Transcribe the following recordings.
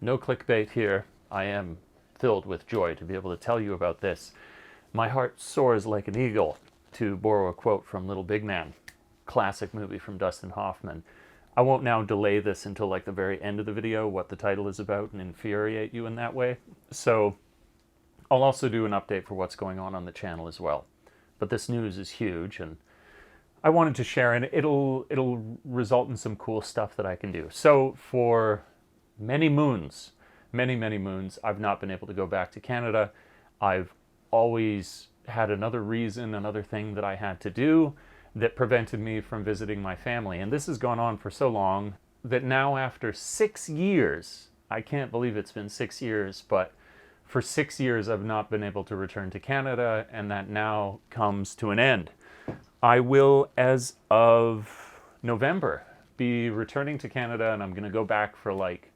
No clickbait here. I am filled with joy to be able to tell you about this. My heart soars like an eagle, to borrow a quote from Little Big Man, classic movie from Dustin Hoffman. I won't now delay this until like the very end of the video, what the title is about, and infuriate you in that way. So I'll also do an update for what's going on the channel as well. But this news is huge, and I wanted to share, and it'll result in some cool stuff that I can do. So for many moons, many moons, I've not been able to go back to Canada. I've always had another reason, another thing that I had to do that prevented me from visiting my family. And this has gone on for so long that now after 6 years, I can't believe it's been 6 years, but for 6 years I've not been able to return to Canada, and that now comes to an end. I will, as of November, be returning to Canada, and I'm going to go back for like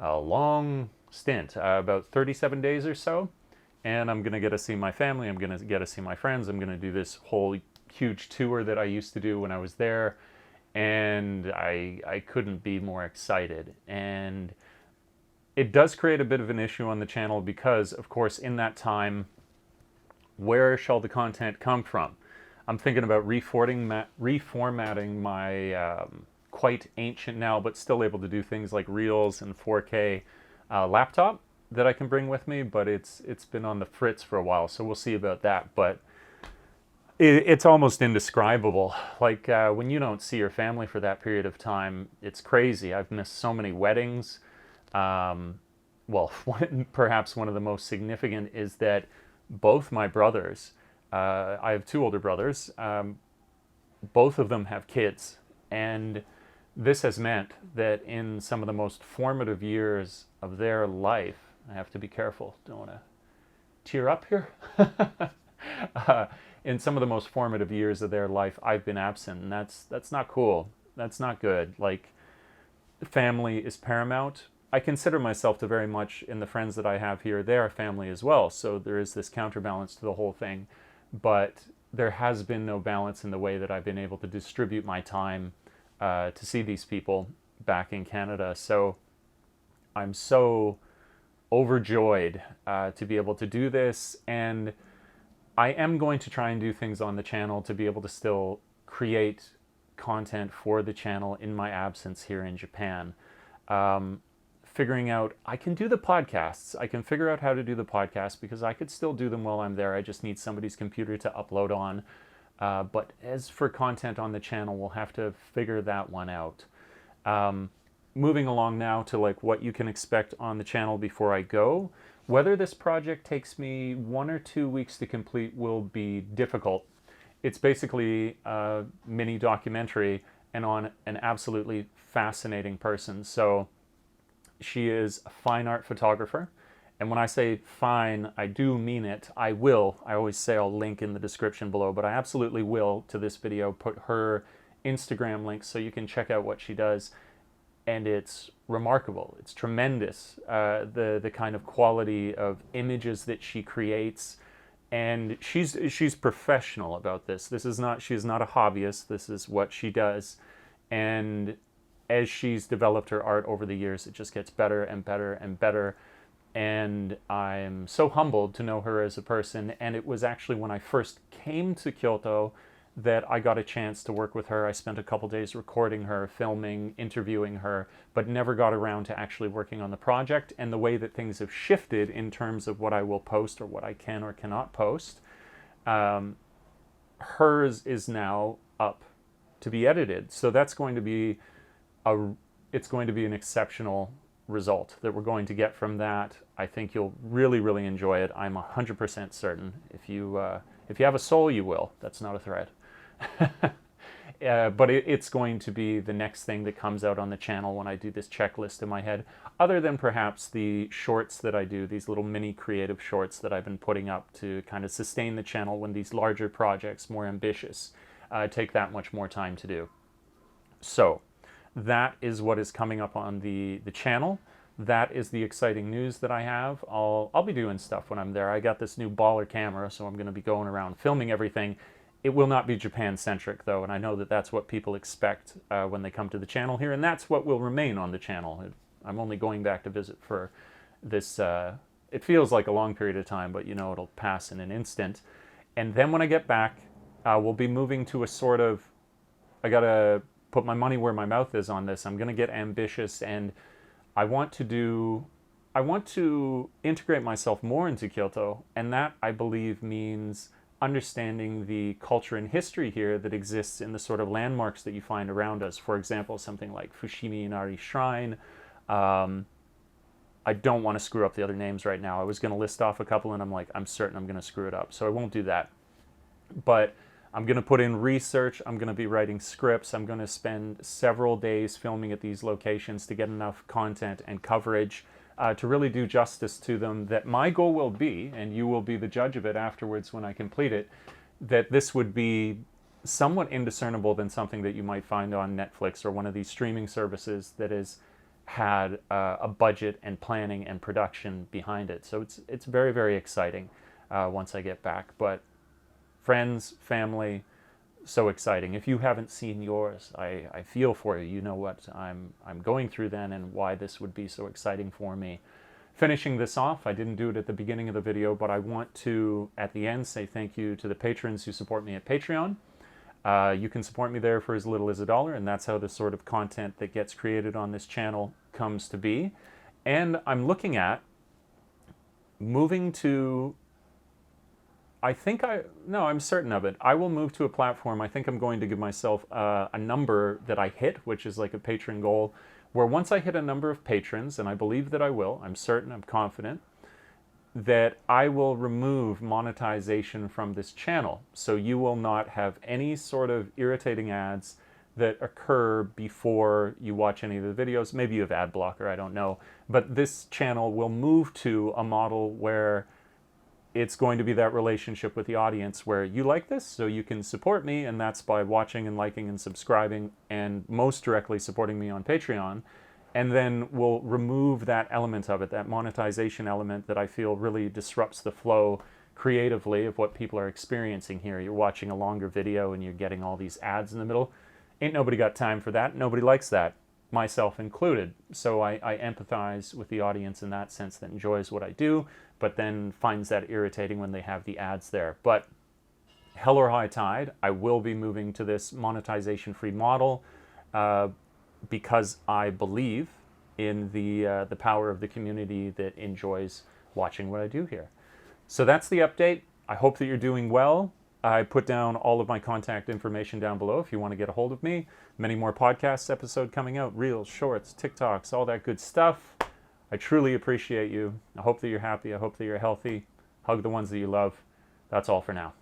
a long stint, about 37 days or so. And I'm going to get to see my family. I'm going to get to see my friends. I'm going to do this whole huge tour that I used to do when I was there. And I couldn't be more excited. And it does create a bit of an issue on the channel because, of course, in that time, where shall the content come from? I'm thinking about reformatting my quite ancient now, but still able to do things like Reels and 4K laptop that I can bring with me, but it's been on the fritz for a while, so we'll see about that. But it's almost indescribable. Like when you don't see your family for that period of time, it's crazy. I've missed so many weddings. Well, perhaps one of the most significant is that both my brothers, I have two older brothers, both of them have kids, and this has meant that in some of the most formative years of their life, I have to be careful, don't want to tear up here. In some of the most formative years of their life, I've been absent, and that's not cool. That's not good. Like, family is paramount. I consider myself to very much, in the friends that I have here, they are family as well, so there is this counterbalance to the whole thing. But there has been no balance in the way that I've been able to distribute my time to see these people back in Canada. So I'm so overjoyed to be able to do this, and I am going to try and do things on the channel to be able to still create content for the channel in my absence here in Japan. Figuring out, I can do the podcasts. I can figure out how to do the podcasts because I could still do them while I'm there. I just need somebody's computer to upload on. But as for content on the channel, we'll have to figure that one out. Moving along now to like what you can expect on the channel before I go. Whether this project takes me 1 or 2 weeks to complete will be difficult. It's basically a mini documentary and on an absolutely fascinating person. So she is a fine art photographer. And when I say fine, I do mean it. I always say I'll link in the description below, but I absolutely will, to this video, put her Instagram link so you can check out what she does. And it's remarkable. It's tremendous, the kind of quality of images that she creates. And she's professional about this. She's not a hobbyist. This is what she does. And as she's developed her art over the years, it just gets better and better and better. And I'm so humbled to know her as a person. And it was actually when I first came to Kyoto that I got a chance to work with her. I spent a couple days recording her, filming, interviewing her, but never got around to actually working on the project. And the way that things have shifted in terms of what I will post or what I can or cannot post, hers is now up to be edited. So that's going to be it's going to be an exceptional result that we're going to get from that. I think you'll really enjoy it. I'm 100% certain. If you have a soul, you will. That's not a threat. But it's going to be the next thing that comes out on the channel when I do this checklist in my head, other than perhaps the shorts that I do, these little mini creative shorts that I've been putting up to kind of sustain the channel when these larger projects, more ambitious, take that much more time to do. So that is what is coming up on the channel. That is the exciting news that I have. I'll be doing stuff when I'm there. I got this new baller camera, so I'm going to be going around filming everything. It will not be Japan-centric, though, and I know that that's what people expect when they come to the channel here, and that's what will remain on the channel. I'm only going back to visit for this, it feels like a long period of time, but it'll pass in an instant. And then when I get back, we'll be moving to a sort of, I gotta put my money where my mouth is on this. I'm gonna get ambitious, and I want to integrate myself more into Kyoto, and that, I believe, means understanding the culture and history here that exists in the sort of landmarks that you find around us. For example, something like Fushimi Inari Shrine. I don't want to screw up the other names right now. I was going to list off a couple, and I'm certain I'm going to screw it up, so I won't do that. But I'm going to put in research. I'm going to be writing scripts. I'm going to spend several days filming at these locations to get enough content and coverage to really do justice to them, that my goal will be, and you will be the judge of it afterwards when I complete it, that this would be somewhat indiscernible than something that you might find on Netflix or one of these streaming services that has had a budget and planning and production behind it. So it's very, very exciting once I get back. But friends, family, so exciting. If you haven't seen yours, I feel for you. You know what I'm going through then, and why this would be so exciting for me. Finishing this off, I didn't do it at the beginning of the video, but I want to, at the end, say thank you to the patrons who support me at Patreon. You can support me there for as little as $1, and that's how the sort of content that gets created on this channel comes to be. And I'm looking at moving to, I'm certain of it. I will move to a platform. I think I'm going to give myself a number that I hit, which is like a patron goal, where once I hit a number of patrons, and I believe that I will, I'm certain, I'm confident, that I will remove monetization from this channel. So you will not have any sort of irritating ads that occur before you watch any of the videos. Maybe you have ad blocker, I don't know. But this channel will move to a model where it's going to be that relationship with the audience where you like this, so you can support me, and that's by watching and liking and subscribing, and most directly supporting me on Patreon. And then we'll remove that element of it, that monetization element that I feel really disrupts the flow creatively of what people are experiencing here. You're watching a longer video and you're getting all these ads in the middle. Ain't nobody got time for that. Nobody likes that, myself included. So I empathize with the audience in that sense, that enjoys what I do, but then finds that irritating when they have the ads there. But hell or high tide, I will be moving to this monetization-free model because I believe in the power of the community that enjoys watching what I do here. So that's the update. I hope that you're doing well. I put down all of my contact information down below if you want to get a hold of me. Many more podcast episodes coming out, reels, shorts, TikToks, all that good stuff. I truly appreciate you. I hope that you're happy. I hope that you're healthy. Hug the ones that you love. That's all for now.